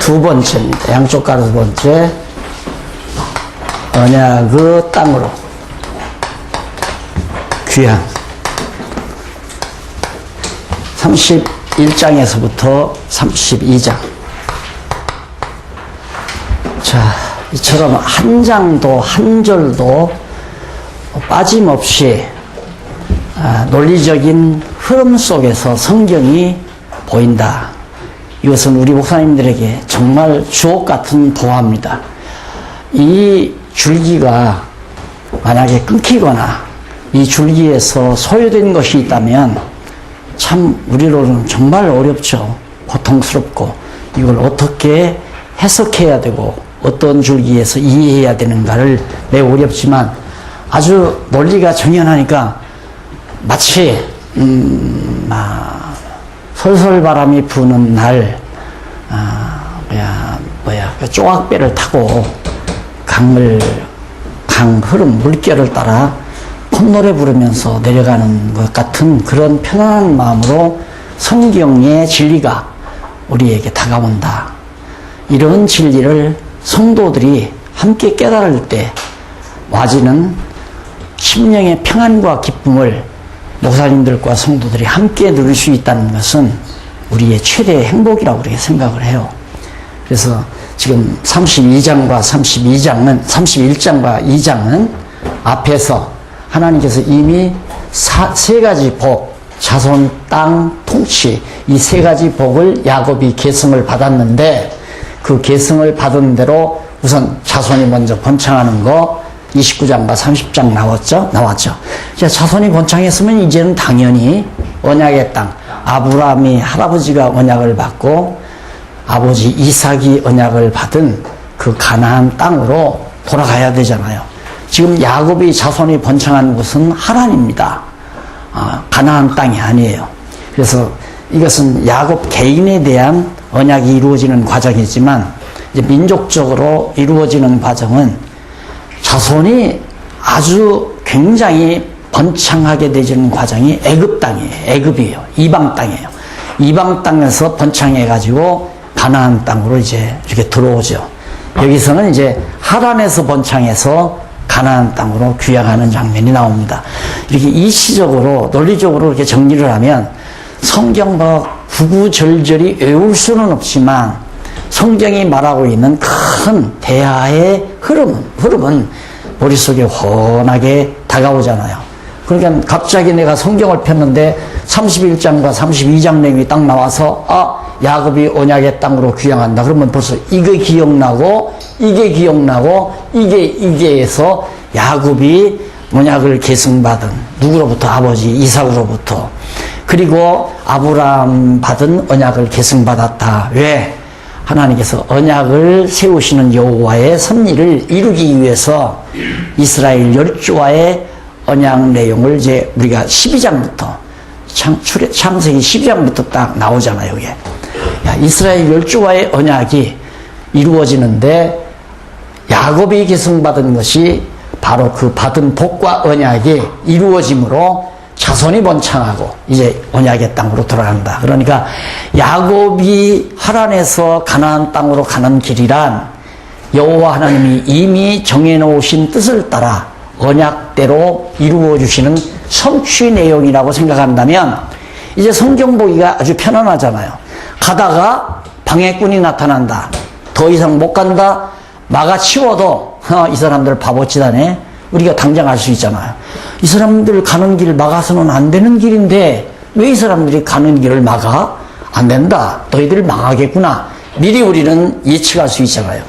두 번째입니다. 양쪽 가로 두 번째. 언약의 땅으로 귀향. 31장에서부터 32장. 자, 이처럼 한 장도 한 절도 빠짐없이 논리적인 흐름 속에서 성경이 보인다. 이것은 우리 목사님들에게 정말 주옥 같은 도화입니다. 이 줄기가 만약에 끊기거나 이 줄기에서 소요된 것이 있다면 참 우리로는 정말 어렵죠. 고통스럽고 이걸 어떻게 해석해야 되고 어떤 줄기에서 이해해야 되는가를 매우 어렵지만 아주 논리가 정연하니까 마치 솔솔 바람이 부는 날 그 조각배를 타고 강 흐름 물결을 따라 콧노래 부르면서 내려가는 것 같은 그런 편안한 마음으로 성경의 진리가 우리에게 다가온다. 이런 진리를 성도들이 함께 깨달을 때 와지는 심령의 평안과 기쁨을 목사님들과 성도들이 함께 누릴 수 있다는 것은 우리의 최대의 행복이라고 그렇게 생각을 해요. 그래서 지금 32장과 31장과 2장은 앞에서 하나님께서 이미 세 가지 복, 자손, 땅, 통치, 이 세 가지 복을 야곱이 계승을 받았는데 그 계승을 받은 대로 우선 자손이 먼저 번창하는 거 29장과 30장 나왔죠. 이제 자손이 번창했으면 이제는 당연히 언약의 땅, 아브라함이 할아버지가 언약을 받고 아버지 이삭이 언약을 받은 그 가나안 땅으로 돌아가야 되잖아요. 지금 야곱이 자손이 번창한 곳은 하란입니다. 가나안 땅이 아니에요. 그래서 이것은 야곱 개인에 대한 언약이 이루어지는 과정이지만 이제 민족적으로 이루어지는 과정은 자손이 아주 굉장히 번창하게 되는 과정이 애굽 땅이에요. 애굽이에요. 이방 땅이에요. 이방 땅에서 번창해가지고 가나안 땅으로 이제 이렇게 들어오죠. 여기서는 이제 하란에서 번창해서 가나안 땅으로 귀향하는 장면이 나옵니다. 이렇게 이시적으로 논리적으로 이렇게 정리를 하면 성경 구구절절히 외울 수는 없지만 성경이 말하고 있는 큰 대하의 흐름은 머릿속에 훤하게 다가오잖아요. 그러니까 갑자기 내가 성경을 폈는데 31장과 32장 내용이 딱 나와서 야곱이 언약의 땅으로 귀향한다. 그러면 벌써 이게 기억나고 이게 해서 야곱이 언약을 계승받은 누구로부터? 아버지 이삭으로부터. 그리고 아브라함 받은 언약을 계승받았다. 왜? 하나님께서 언약을 세우시는 여호와의 섭리를 이루기 위해서 이스라엘 열조와의 언약 내용을 이제 우리가 12장부터 창세기 12장부터 딱 나오잖아요. 이게 이스라엘 열조와의 언약이 이루어지는데 야곱이 계승받은 것이 바로 그 받은 복과 언약이 이루어짐으로 자손이 번창하고 이제 언약의 땅으로 돌아간다. 그러니까 야곱이 하란에서 가나안 땅으로 가는 길이란 여호와 하나님이 이미 정해놓으신 뜻을 따라 언약대로 이루어 주시는 성취 내용이라고 생각한다면 이제 성경 보기가 아주 편안하잖아요. 가다가 방해꾼이 나타난다. 더 이상 못 간다. 막아치워도 이 사람들 바보짓하네. 우리가 당장 알 수 있잖아요. 이 사람들 가는 길 막아서는 안 되는 길인데 왜 이 사람들이 가는 길을 막아? 안 된다. 너희들 망하겠구나. 미리 우리는 예측할 수 있잖아요.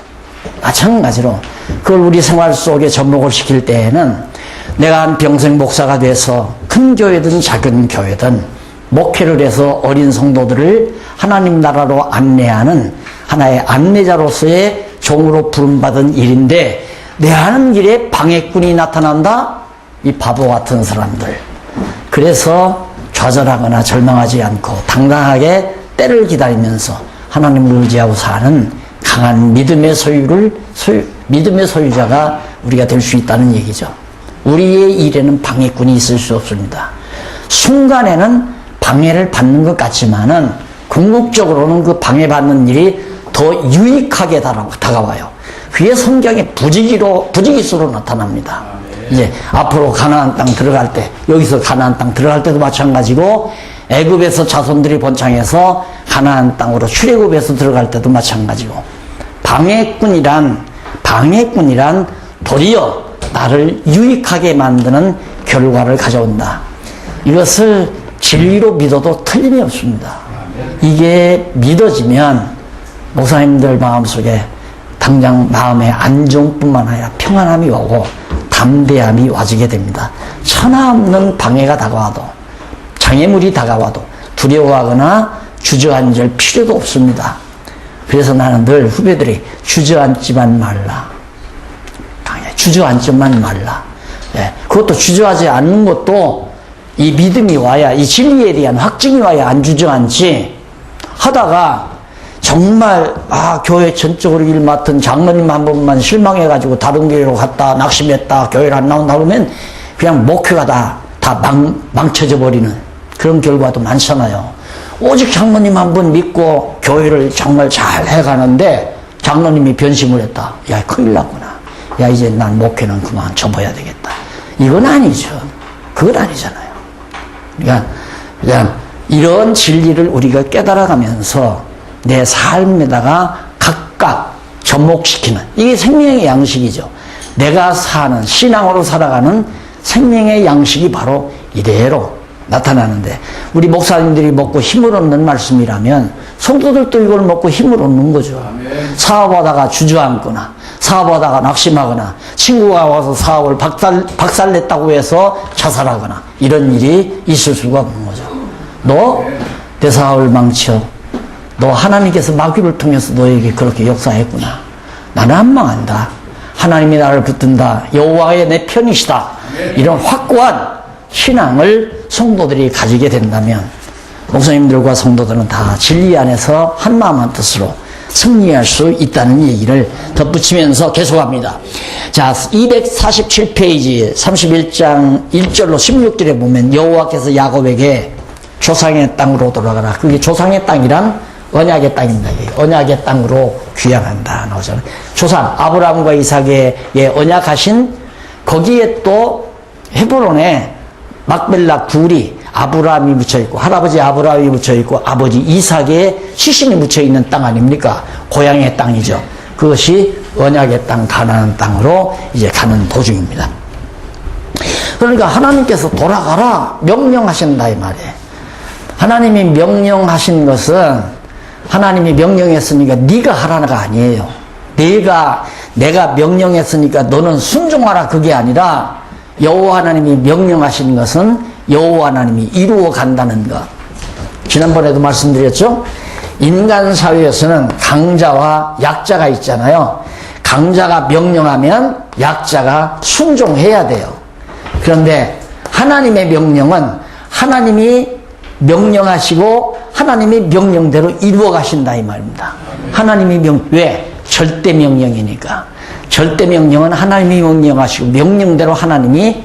마찬가지로 그걸 우리 생활 속에 접목을 시킬 때에는 내가 한 평생 목사가 돼서 큰 교회든 작은 교회든 목회를 해서 어린 성도들을 하나님 나라로 안내하는 하나의 안내자로서의 종으로 부름받은 일인데 내 하는 길에 방해꾼이 나타난다? 이 바보 같은 사람들. 그래서 좌절하거나 절망하지 않고 당당하게 때를 기다리면서 하나님을 의지하고 사는 강한 믿음의 소유자가 우리가 될 수 있다는 얘기죠. 우리의 일에는 방해꾼이 있을 수 없습니다. 순간에는 방해를 받는 것 같지만은 궁극적으로는 그 방해받는 일이 더 유익하게 다가와요. 그게 성경의 부지기수로 나타납니다. 이제 앞으로 가나안 땅 들어갈 때, 여기서 가나안 땅 들어갈 때도 마찬가지고, 애굽에서 자손들이 번창해서 가나안 땅으로 출애굽해서 들어갈 때도 마찬가지고, 방해꾼이란 도리어 나를 유익하게 만드는 결과를 가져온다. 이것을 진리로 믿어도 틀림이 없습니다. 이게 믿어지면 목사님들 마음속에 당장 마음의 안정뿐만 아니라 평안함이 오고 담대함이 와지게 됩니다. 천하없는 방해가 다가와도, 장애물이 다가와도 두려워하거나 주저앉을 필요도 없습니다. 그래서 나는 늘 후배들이 주저앉지만 말라. 주저앉지만 말라. 예, 그것도 주저하지 않는 것도 이 믿음이 와야, 이 진리에 대한 확증이 와야 안 주저앉지. 하다가 정말 교회 전적으로 일 맡은 장로님 한 번만 실망해가지고 다른 교회로 갔다 낙심했다 교회를 안 나온다 그러면 그냥 목회가 다 망쳐져 버리는 그런 결과도 많잖아요. 오직 장로님 한 번 믿고 교회를 정말 잘 해가는데 장로님이 변심을 했다. 야, 큰일 났구나. 야, 이제 난 목회는 그만 접어야 되겠다. 이건 아니죠. 그건 아니잖아요. 그러니까 이런 진리를 우리가 깨달아가면서 내 삶에다가 각각 접목시키는, 이게 생명의 양식이죠. 내가 사는, 신앙으로 살아가는 생명의 양식이 바로 이대로 나타나는데, 우리 목사님들이 먹고 힘을 얻는 말씀이라면 성도들도 이걸 먹고 힘을 얻는 거죠. 사업하다가 주저앉거나 사업하다가 낙심하거나 친구가 와서 사업을 박살냈다고 해서 자살하거나 이런 일이 있을 수가 없는 거죠. 너 내 사업을 망쳐. 너 하나님께서 마귀를 통해서 너에게 그렇게 역사했구나. 나는 안 망한다. 하나님이 나를 붙든다. 여호와의 내 편이시다. 이런 확고한 신앙을 성도들이 가지게 된다면 목사님들과 성도들은 다 진리 안에서 한마음 한뜻으로 승리할 수 있다는 얘기를 덧붙이면서 계속합니다. 자, 247페이지 31장 1절로 16절에 보면 여호와께서 야곱에게 조상의 땅으로 돌아가라. 그게 조상의 땅이란 언약의 땅입니다. 언약의 땅으로 귀향한다 나오잖아요. 조상 아브라함과 이삭의 언약하신 거기에 또 헤브론에 막벨라 굴이 아브라함이 묻혀있고 할아버지 아브라함이 묻혀있고 아버지 이삭의 시신이 묻혀있는 땅 아닙니까? 고향의 땅이죠. 그것이 언약의 땅 가나안 땅으로 이제 가는 도중입니다. 그러니까 하나님께서 돌아가라 명령하신다 이 말이에요. 하나님이 명령하신 것은 하나님이 명령했으니까 네가 하라가 아니에요. 내가 명령했으니까 너는 순종하라 그게 아니라 여호와 하나님이 명령하신 것은 여호와 하나님이 이루어 간다는 것. 지난번에도 말씀드렸죠. 인간 사회에서는 강자와 약자가 있잖아요. 강자가 명령하면 약자가 순종해야 돼요. 그런데 하나님의 명령은 하나님이 명령하시고 하나님이 명령대로 이루어 가신다 이 말입니다. 하나님이 왜? 절대 명령이니까. 절대 명령은 하나님이 명령하시고 명령대로 하나님이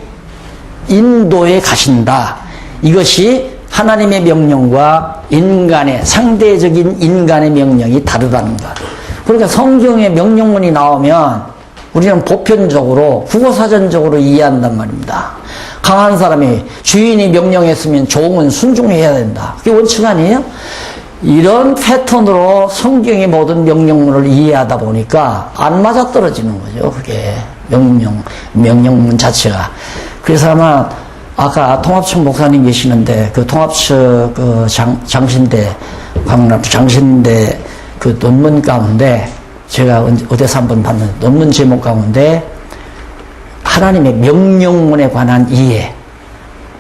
인도해 가신다. 이것이 하나님의 명령과 인간의 상대적인 인간의 명령이 다르다는 것. 그러니까 성경의 명령문이 나오면 우리는 보편적으로 국어사전적으로 이해한단 말입니다. 강한 사람이 주인이 명령했으면 종은 순종해야 된다. 그게 원칙 아니에요? 이런 패턴으로 성경의 모든 명령문을 이해하다 보니까 안 맞아떨어지는 거죠. 그게 명령문 자체가. 그래서 아마 아까 통합청 목사님 계시는데 그 통합청 그 장신대 그 논문 가운데 제가 어디서 한번 봤는데 논문 제목 가운데 하나님의 명령문에 관한 이해,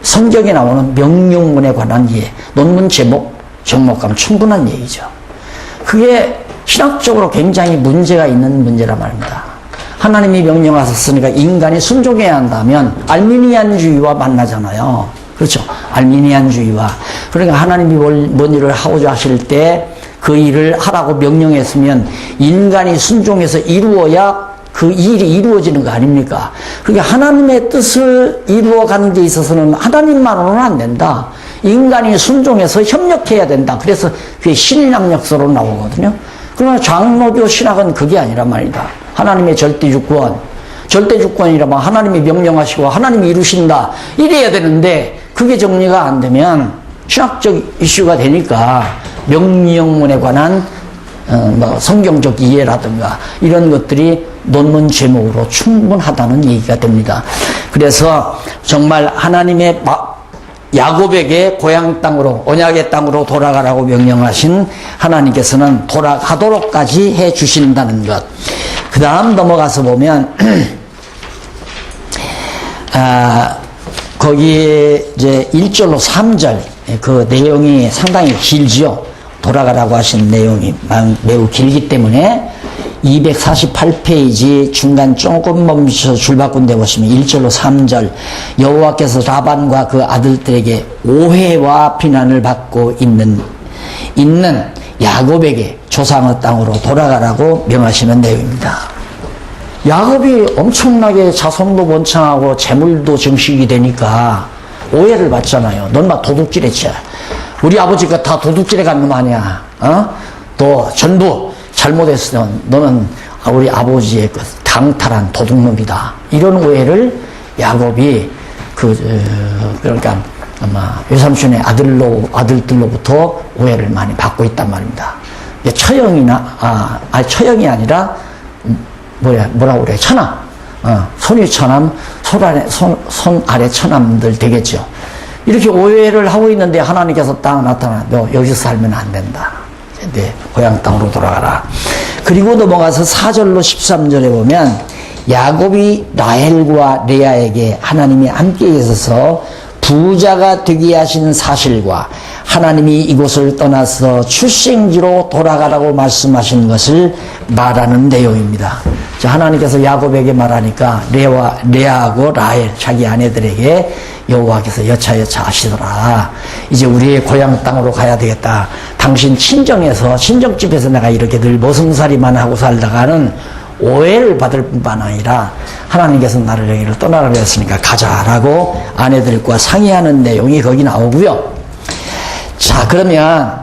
성경에 나오는 명령문에 관한 이해, 논문 제목 가면 충분한 얘기죠. 그게 신학적으로 굉장히 문제가 있는 문제란 말입니다. 하나님이 명령하셨으니까 인간이 순종해야 한다면 알미니안주의와 만나잖아요. 그렇죠? 알미니안주의와. 그러니까 하나님이 뭔 일을 하고자 하실 때 그 일을 하라고 명령했으면 인간이 순종해서 이루어야 그 일이 이루어지는 거 아닙니까? 그러니까 하나님의 뜻을 이루어가는 데 있어서는 하나님만으로는 안 된다. 인간이 순종해서 협력해야 된다. 그래서 그게 신약역서로 나오거든요. 그러나 장로교 신학은 그게 아니란 말이다. 하나님의 절대주권. 절대주권이라면 하나님이 명령하시고 하나님이 이루신다. 이래야 되는데 그게 정리가 안 되면 신학적 이슈가 되니까 명령문에 관한 성경적 이해라든가 이런 것들이 논문 제목으로 충분하다는 얘기가 됩니다. 그래서 정말 하나님의 야곱에게 고향 땅으로 언약의 땅으로 돌아가라고 명령하신 하나님께서는 돌아가도록까지 해 주신다는 것. 그 다음 넘어가서 보면 거기에 이제 1절로 3절 그 내용이 상당히 길지요. 돌아가라고 하신 내용이 매우 길기 때문에 248페이지 중간 조금 멈춰서 줄바꾼 데 보시면 1절로 3절 여호와께서 라반과 그 아들들에게 오해와 비난을 받고 있는 야곱에게 조상의 땅으로 돌아가라고 명하시는 내용입니다. 야곱이 엄청나게 자손도 번창하고 재물도 증식이 되니까 오해를 받잖아요. 넌 막 도둑질했지. 우리 아버지가 다 도둑질해 간 놈 아니야. 또 전부 잘못했으면 너는 우리 아버지의 그 강탈한 도둑놈이다. 이런 오해를 야곱이 그러니까 아마 외삼촌의 아들들로부터 오해를 많이 받고 있단 말입니다. 처형이 아니라 뭐라고 그래? 처남. 손위 처남, 손 아래 처남들 되겠죠. 이렇게 오해를 하고 있는데 하나님께서 딱 나타나, 너 여기서 살면 안 된다. 내 고향 땅으로 돌아가라. 그리고 넘어가서 4절로 13절에 보면 야곱이 라헬과 레아에게 하나님이 함께 계셔서 부자가 되게 하신 사실과 하나님이 이곳을 떠나서 출생지로 돌아가라고 말씀하신 것을 말하는 내용입니다. 자, 하나님께서 야곱에게 말하니까 레아하고 라헬 자기 아내들에게 여호와께서 여차여차 하시더라. 이제 우리의 고향 땅으로 가야 되겠다. 당신 친정집에서 내가 이렇게 늘 머슴살이만 하고 살다가는 오해를 받을 뿐만 아니라 하나님께서 나를 여기를 떠나라고 했으니까 가자라고 아내들과 상의하는 내용이 거기 나오고요. 자, 그러면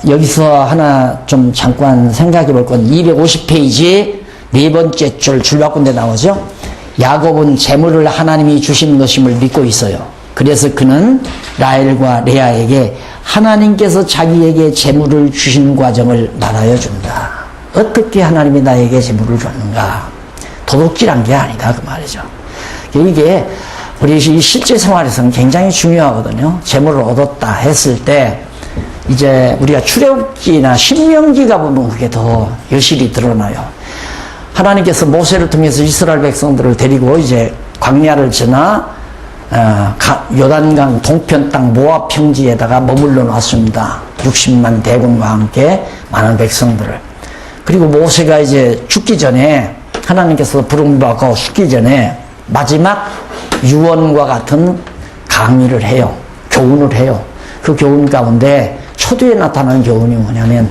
여기서 하나 좀 잠깐 생각해 볼 건 250페이지 네 번째 줄바꾼 데 나오죠. 야곱은 재물을 하나님이 주신 것임을 믿고 있어요. 그래서 그는 라헬과 레아에게 하나님께서 자기에게 재물을 주신 과정을 말하여 준다. 어떻게 하나님이 나에게 재물을 줬는가? 도둑질한 게 아니다 그 말이죠. 이게 우리 실제 생활에서는 굉장히 중요하거든요. 재물을 얻었다 했을 때 이제 우리가 출애굽기나 신명기 가보면 그게 더 여실히 드러나요. 하나님께서 모세를 통해서 이스라엘 백성들을 데리고 이제 광야를 지나 요단강 동편 땅 모압 평지에다가 머물러 놨습니다. 60만 대군과 함께 많은 백성들을. 그리고 모세가 이제 죽기 전에 하나님께서 부름받고 죽기 전에 마지막 유언과 같은 강의를 해요. 교훈을 해요. 그 교훈 가운데 초두에 나타나는 교훈이 뭐냐면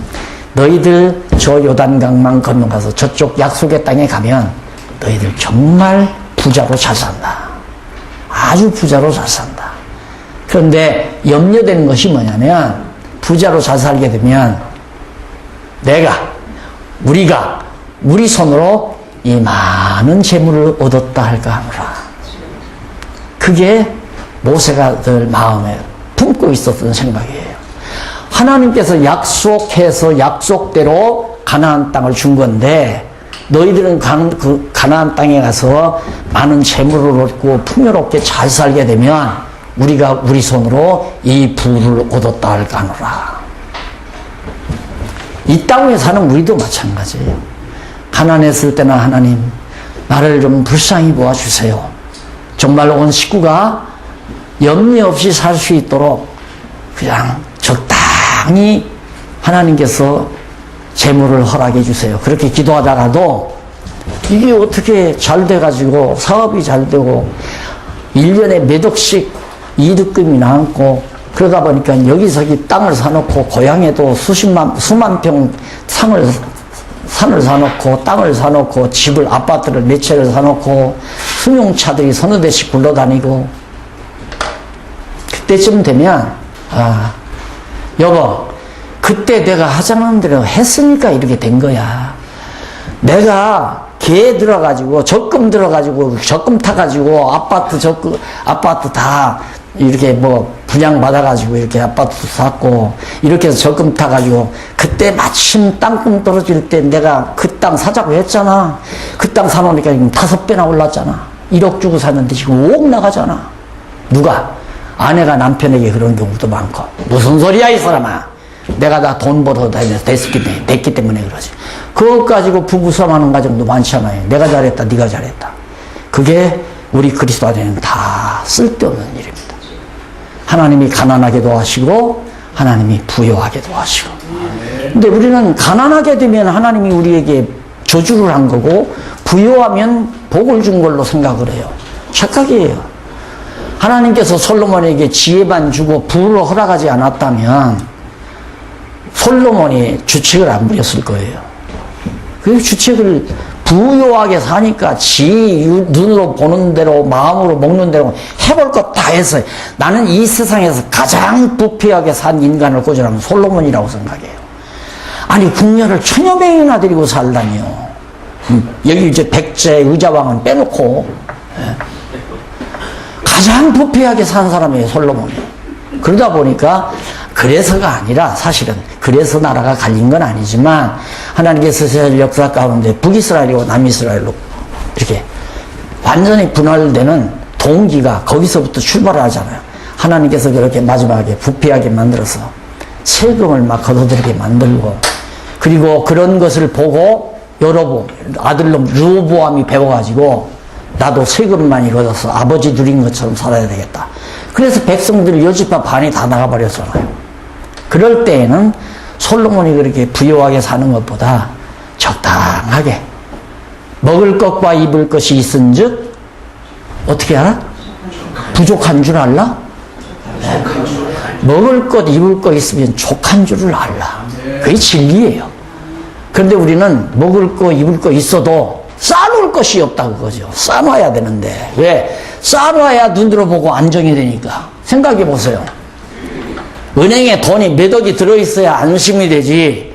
너희들 저 요단강만 건너가서 저쪽 약속의 땅에 가면 너희들 정말 부자로 잘 산다. 아주 부자로 잘 산다. 그런데 염려되는 것이 뭐냐면 부자로 잘 살게 되면 우리가 우리 손으로 이 많은 재물을 얻었다 할까 하노라. 그게 모세가 늘 마음에 품고 있었던 생각이에요. 하나님께서 약속해서 약속대로 가나안 땅을 준 건데 너희들은 그 가나안 땅에 가서 많은 재물을 얻고 풍요롭게 잘 살게 되면 우리가 우리 손으로 이 부를 얻었다 할까 하노라. 이 땅에 사는 우리도 마찬가지예요. 가난했을 때나 하나님 나를 좀 불쌍히 보아주세요. 정말 온 식구가 염려 없이 살 수 있도록 그냥 적당히 하나님께서 재물을 허락해 주세요. 그렇게 기도하다가도 이게 어떻게 잘 돼가지고 사업이 잘 되고 1년에 몇 억씩 이득금이 나왔고 그러다 보니까 여기저기 땅을 사놓고 고향에도 수만 평 산을 사놓고 땅을 사놓고 집을 아파트를 몇 채를 사놓고 승용차들이 서너 대씩 굴러다니고 그때쯤 되면 여보 그때 내가 하자는 대로 했으니까 이렇게 된 거야. 내가 개 들어가지고 적금 들어가지고 적금 타가지고 아파트 다 이렇게 뭐 분양받아가지고 이렇게 아파트 샀고 이렇게 해서 적금 타가지고 그때 마침 땅콩 떨어질 때 내가 그 땅 사자고 했잖아. 그 땅 사놓으니까 지금 5배나 올랐잖아. 1억 주고 샀는데 지금 5억 나가잖아. 누가? 아내가 남편에게 그런 경우도 많고. 무슨 소리야 이 사람아. 내가 다 돈 벌어 됐기 때문에 그러지. 그것 가지고 부부싸움하는 가정도 많잖아요. 내가 잘했다 네가 잘했다. 그게 우리 그리스도 안에는 다 쓸데없는 일입니다. 하나님이 가난하게도 하시고 하나님이 부유하게도 하시고. 근데 우리는 가난하게 되면 하나님이 우리에게 저주를 한 거고 부유하면 복을 준 걸로 생각을 해요. 착각이에요. 하나님께서 솔로몬에게 지혜만 주고 부를 허락하지 않았다면 솔로몬이 주책을 안 부렸을 거예요. 그 주책을 부유하게 사니까 지 눈으로 보는 대로 마음으로 먹는 대로 해볼 것 다 했어요. 나는 이 세상에서 가장 부패하게 산 인간을 꽂으라면 솔로몬이라고 생각해요. 아니 궁녀를 1000여 명이나 데리고 살다니요. 여기 이제 백제 의자왕은 빼놓고 가장 부패하게 산 사람이에요, 솔로몬이. 그러다 보니까 그래서가 아니라 사실은 그래서 나라가 갈린 건 아니지만 하나님께서 세상 역사 가운데 북이스라엘이고 남이스라엘로 이렇게 완전히 분할되는 동기가 거기서부터 출발을 하잖아요. 하나님께서 그렇게 마지막에 부패하게 만들어서 세금을 막 걷어들이게 만들고 그리고 그런 것을 보고 여러분 아들놈 르호보암이 배워가지고 나도 세금 많이 걷어서 아버지 누린 것처럼 살아야 되겠다. 그래서 백성들 여지파 반이 다 나가버렸잖아요. 그럴 때에는 솔로몬이 그렇게 부유하게 사는 것보다 적당하게 먹을 것과 입을 것이 있은즉 어떻게 알아? 부족한 줄 알라? 네. 먹을 것 입을 것 있으면 족한 줄을 알라. 그게 진리예요. 그런데 우리는 먹을 거 입을 거 있어도 쌓아놓을 것이 없다 그거죠. 쌓아놔야 되는데 왜? 쌓아놔야 눈으로 보고 안정이 되니까. 생각해 보세요. 은행에 돈이 몇 억이 들어있어야 안심이 되지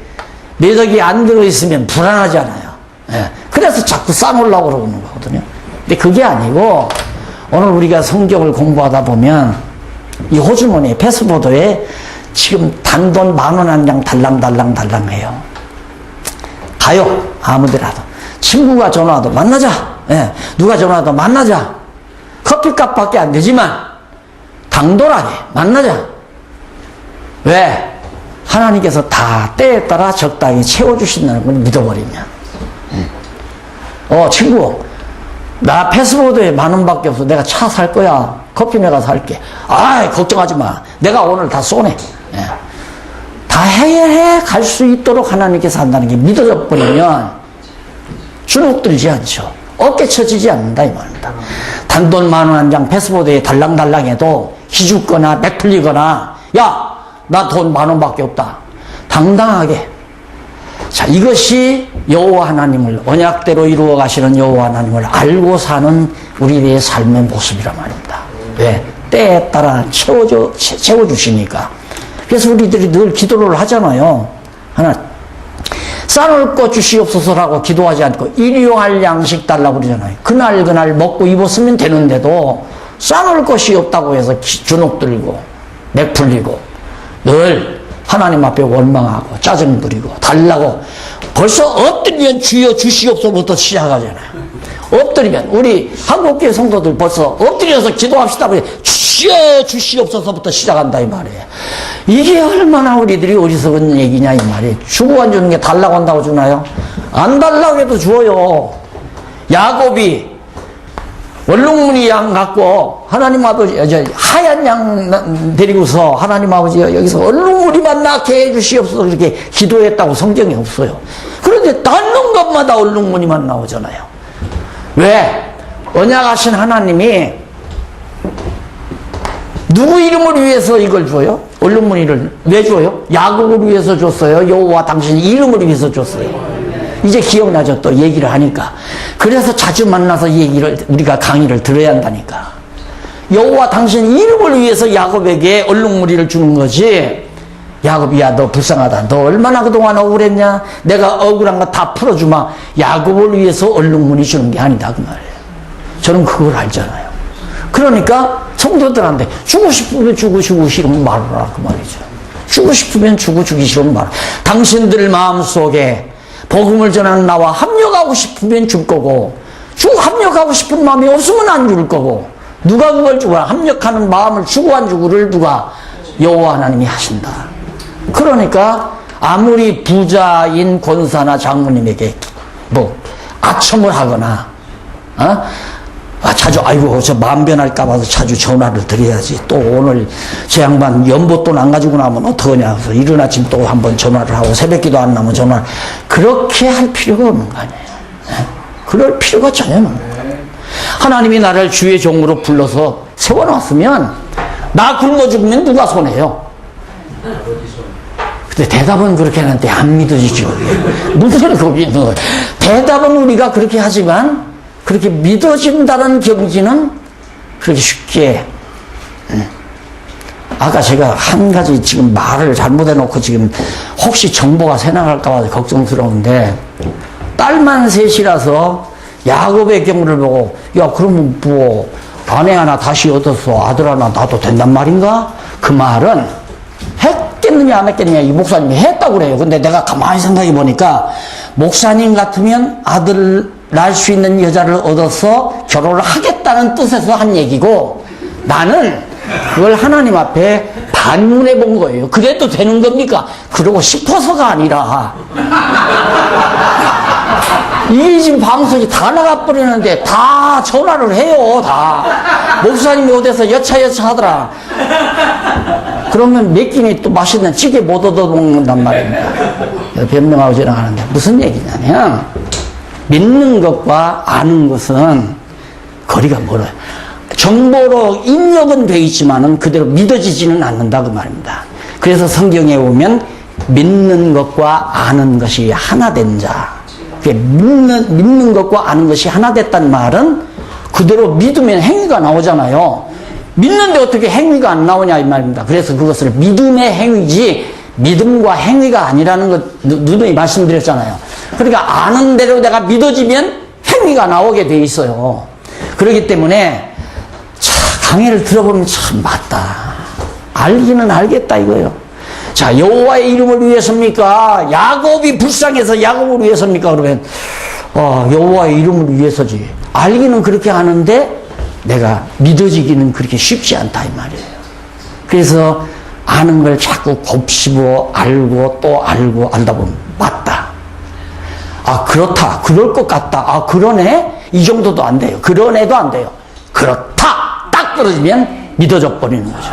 몇 억이 안 들어있으면 불안하잖아요. 예. 그래서 자꾸 쌓아놓으려고 그러는 거거든요. 근데 그게 아니고 오늘 우리가 성경을 공부하다 보면 이 호주머니 패스보드에 지금 단돈 10,000원 한 장 달랑달랑 해요. 가요. 아무데라도. 친구가 전화와도 만나자. 예. 누가 전화와도 만나자. 커피값밖에 안 되지만 당돌하게 만나자. 왜? 하나님께서 다 때에 따라 적당히 채워주신다는 걸 믿어버리면. 친구, 나 패스보드에 10,000원밖에 없어. 내가 차 살 거야. 커피 내가 살게. 걱정하지 마. 내가 오늘 다 쏘네. 예. 다 해결해 갈 수 있도록 하나님께서 한다는 게 믿어져 버리면 주눅들지 않죠. 어깨 쳐지지 않는다 이 말입니다. 단돈 10,000원 한 장 패스보드에 달랑달랑해도 기죽거나 베풀리거나 야, 나 돈 10,000원밖에 없다. 당당하게. 자, 이것이 여호와 하나님을 언약대로 이루어 가시는 여호와 하나님을 알고 사는 우리의 삶의 모습이란 말입니다. 왜? 때에 따라 채워주시니까. 그래서 우리들이 늘 기도를 하잖아요. 쌀을 것 주시옵소서라고 기도하지 않고 일용할 양식 달라고 그러잖아요. 그날 먹고 입었으면 되는데도 쌀을 것이 없다고 해서 주눅들고 맥풀리고 늘 하나님 앞에 원망하고 짜증 부리고 달라고 벌써 엎드리면 주여 주시옵소서부터 시작하잖아요. 엎드리면 우리 한국교회 성도들 벌써 엎드려서 기도합시다. 주여 주시옵소서부터 시작한다 이 말이에요. 이게 얼마나 우리들이 어리석은 얘기냐 이 말이에요. 주고 안 주는 게 달라고 한다고 주나요? 안 달라고 해도 줘요. 야곱이 원룸무늬 양 갖고 하나님 아버지 하얀 양 데리고서 하나님 아버지 여기서 얼룩무늬만 낳게 해주시옵소서 그렇게 기도했다고 성경에 없어요. 그런데 낳는 것마다 얼룩무늬만 나오잖아요. 왜? 언약하신 하나님이 누구 이름을 위해서 이걸 줘요? 얼룩무늬를 왜 줘요? 야곱을 위해서 줬어요? 여호와 당신 이름을 위해서 줬어요? 이제 기억나죠? 또 얘기를 하니까. 그래서 자주 만나서 이 얘기를 우리가 강의를 들어야 한다니까. 여호와 당신 이름을 위해서 야곱에게 얼룩무늬를 주는 거지. 야곱이 야 너 불쌍하다. 너 얼마나 그동안 억울했냐. 내가 억울한 거 다 풀어주마. 야곱을 위해서 얼룩무늬 주는 게 아니다 그 말이에요. 저는 그걸 알잖아요. 그러니까 성도들한테 주고 싶으면 주고 싫으면 말아라 그 말이죠. 주고 싶으면 주고 주기 싫으면 말아. 당신들 마음속에 복음을 전하는 나와 합력하고 싶으면 줄 거고 합력하고 싶은 마음이 없으면 안 줄 거고 누가 그걸 주고 합력하는 마음을 주고 안 주고를 누가 여호와 하나님이 하신다. 그러니까 아무리 부자인 권사나 장모님에게 뭐 아첨을 하거나 자주 아이고 저 마음 변할까 봐서 자주 전화를 드려야지. 또 오늘 제 양반 연보돈 안 가지고 나면 어떡하냐. 그래서 이른 아침 또 한번 전화를 하고 새벽기도 안 나면 전화를. 그렇게 할 필요가 없는 거 아니에요. 그럴 필요가 전혀 없는 거예요. 하나님이 나를 주의 종으로 불러서 세워놨으면 나 굶어 죽으면 누가 손해요? 근데 대답은 그렇게 하는데 안 믿어지죠. 무슨 거기 있는 거예요. 대답은 우리가 그렇게 하지만 그렇게 믿어진다는 경지는 그렇게 쉽게. 아까 제가 한 가지 지금 말을 잘못해놓고 지금 혹시 정보가 새나갈까봐 걱정스러운데 딸만 셋이라서 야곱의 경우를 보고 야 그러면 뭐 아내 하나 다시 얻었어 아들 하나 낳아도 된단 말인가? 그 말은 했겠느냐 안 했겠느냐 이 목사님이 했다고 그래요. 근데 내가 가만히 생각해 보니까 목사님 같으면 아들 낳을 수 있는 여자를 얻어서 결혼을 하겠다는 뜻에서 한 얘기고 나는 그걸 하나님 앞에 반문해 본 거예요. 그래도 되는 겁니까? 그러고 싶어서가 아니라 이게 지금 방송이 다 나가버리는데 다 전화를 해요. 다 목사님이 어디서 여차 하더라. 그러면 몇 끼니 또 맛있는 찌개 못 얻어먹는단 말입니다. 변명하고 지나가는데 무슨 얘기냐면 믿는 것과 아는 것은 거리가 멀어요. 정보로 입력은 되어 있지만은 그대로 믿어지지는 않는다 그 말입니다. 그래서 성경에 보면 믿는 것과 아는 것이 하나 된 자. 믿는 것과 아는 것이 하나 됐단 말은 그대로 믿으면 행위가 나오잖아요. 믿는데 어떻게 행위가 안 나오냐 이 말입니다. 그래서 그것을 믿음의 행위지 믿음과 행위가 아니라는 것 누누이 말씀드렸잖아요. 그러니까 아는 대로 내가 믿어지면 행위가 나오게 돼 있어요. 그렇기 때문에 강의를 들어보면 참 맞다. 알기는 알겠다 이거예요. 자, 여호와의 이름을 위해서입니까? 야곱이 불쌍해서 야곱을 위해서입니까? 그러면 여호와의 이름을 위해서지. 알기는 그렇게 하는데 내가 믿어지기는 그렇게 쉽지 않다 이 말이에요. 그래서 아는 걸 자꾸 곱씹어 알고 또 알고 알다 보면 맞다. 아 그렇다. 그럴 것 같다. 아 그러네. 이 정도도 안 돼요. 그러네도 안 돼요. 그렇다. 딱 떨어지면 믿어져 버리는 거죠.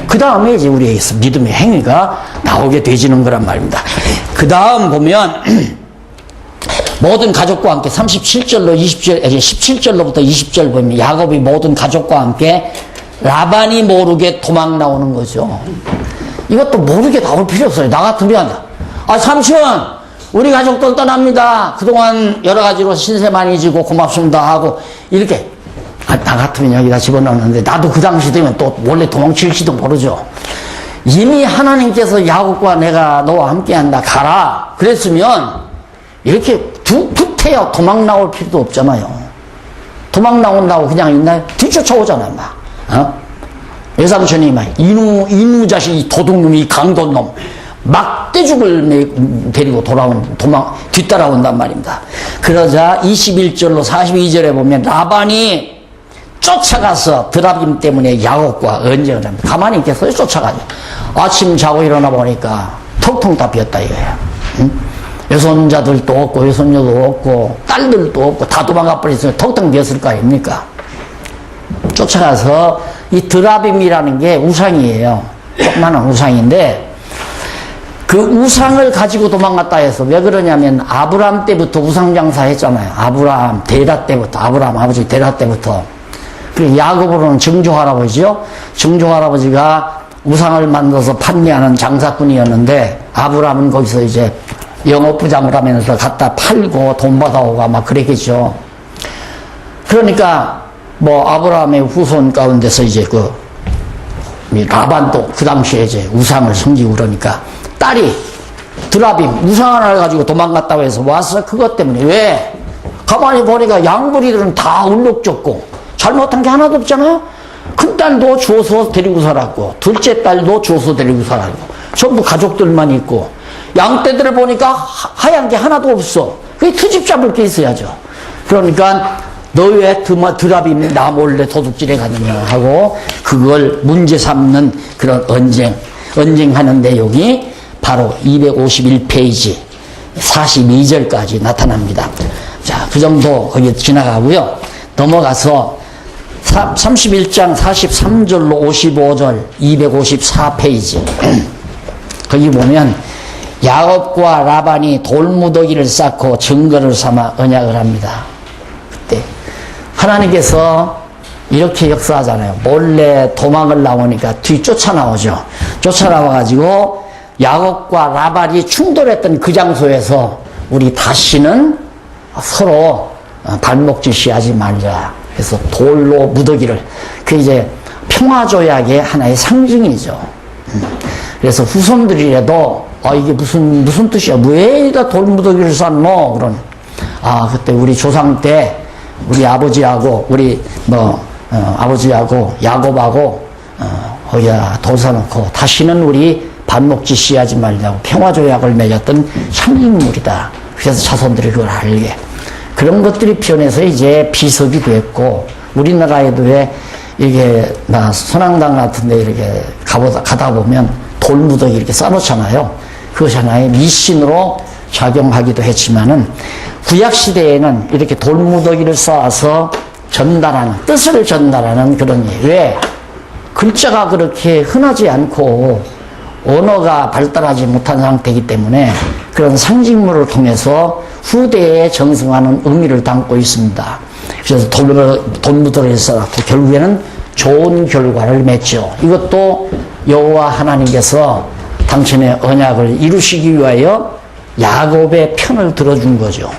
그 다음에 이제 우리에게서 믿음의 행위가 나오게 되지는 거란 말입니다. 그 다음 보면 모든 가족과 함께 37절로 17절로부터 20절 보면 야곱이 모든 가족과 함께 라반이 모르게 도망 나오는 거죠. 이것도 모르게 나올 필요 없어요. 나 같으면 삼촌 우리 가족들 떠납니다. 그동안 여러 가지로 신세 많이 지고 고맙습니다 하고 이렇게 나 같으면 여기다 집어넣는데 나도 그 당시 되면 또 원래 도망칠지도 모르죠. 이미 하나님께서 야곱과 내가 너와 함께한다 가라 그랬으면 이렇게 구태여 도망 나올 필요도 없잖아요. 도망 나온다고 그냥 있나요? 뒤쫓아오잖아요. 막 외삼촌이 막 이누 자식 이 도둑놈 이 강도놈 막 떼죽을 데리고 뒤따라온단 말입니다. 그러자 21절로 42절에 보면 라반이 쫓아가서 드라빔 때문에 야곱과 언쟁을 합니다. 가만히 있겠어요? 쫓아가죠. 아침 자고 일어나 보니까 텅텅 다 비었다 이거예요. 응? 외손자들도 없고 외손녀도 없고 딸들도 없고 다 도망가 버렸으면 텅텅 비었을 거 아닙니까? 쫓아가서 이 드라빔이라는 게 우상이에요. 조그마한 우상인데 그 우상을 가지고 도망갔다 해서 왜 그러냐면 아브라함 때부터 우상 장사 했잖아요. 아브라함 데라 때부터 아브라함 아버지 데라 때부터 야곱으로는 증조할아버지요. 증조할아버지가 우상을 만들어서 판매하는 장사꾼이었는데 아브라함은 거기서 이제 영업부장을 하면서 갖다 팔고 돈 받아오고 막 그랬겠죠. 그러니까 뭐 아브라함의 후손 가운데서 이제 그 라반도 그 당시에 이제 우상을 섬기고 그러니까 딸이 드라빔 우상 하나를 가지고 도망갔다고 해서 와서 그것 때문에 왜? 가만히 보니까 양부리들은 다 울룩졌고 잘못한 게 하나도 없잖아요. 큰딸도 주워서 데리고 살았고 둘째 딸도 주워서 데리고 살았고 전부 가족들만 있고 양떼들을 보니까 하얀 게 하나도 없어. 그게 트집 잡을 게 있어야죠. 그러니까 너 왜 드라빔이 나 몰래 도둑질해 가느냐 하고 그걸 문제 삼는 그런 언쟁하는 내용이 바로 251페이지 42절까지 나타납니다. 자, 그 정도 거기 지나가고요. 넘어가서 31장 43절로 55절 254페이지 거기 보면 야곱과 라반이 돌무더기를 쌓고 증거를 삼아 언약을 합니다. 그때 하나님께서 이렇게 역사하잖아요. 몰래 도망을 나오니까 뒤 쫓아나오죠. 쫓아나와가지고 야곱과 라반이 충돌했던 그 장소에서 우리 다시는 서로 발목질시하지 말자. 그래서 돌로 무더기를 그 이제 평화조약의 하나의 상징이죠. 그래서 후손들이라도 이게 무슨 뜻이야? 왜 다 돌무더기를 쌓노? 그런 그때 우리 조상 때 우리 아버지하고 우리 아버지하고 야곱하고 거기다 돌 사놓고 다시는 우리 반목지시하지 말자고 평화조약을 맺었던 상징물이다. 그래서 자손들이 그걸 알게. 그런 것들이 변해서 이제 비석이 됐고, 우리나라에도 왜 이게 선앙당 같은 데 이렇게 가다 보면 돌무더기 이렇게 쌓아놓잖아요. 그것이 하나의 미신으로 작용하기도 했지만은 구약시대에는 이렇게 돌무더기를 쌓아서 뜻을 전달하는 그런 일. 왜? 글자가 그렇게 흔하지 않고 언어가 발달하지 못한 상태이기 때문에 그런 상징물을 통해서 후대에 전승하는 의미를 담고 있습니다. 그래서 돌무더기를 쌓았고 결국에는 좋은 결과를 맺죠. 이것도 여호와 하나님께서 당신의 언약을 이루시기 위하여 야곱의 편을 들어준 거죠.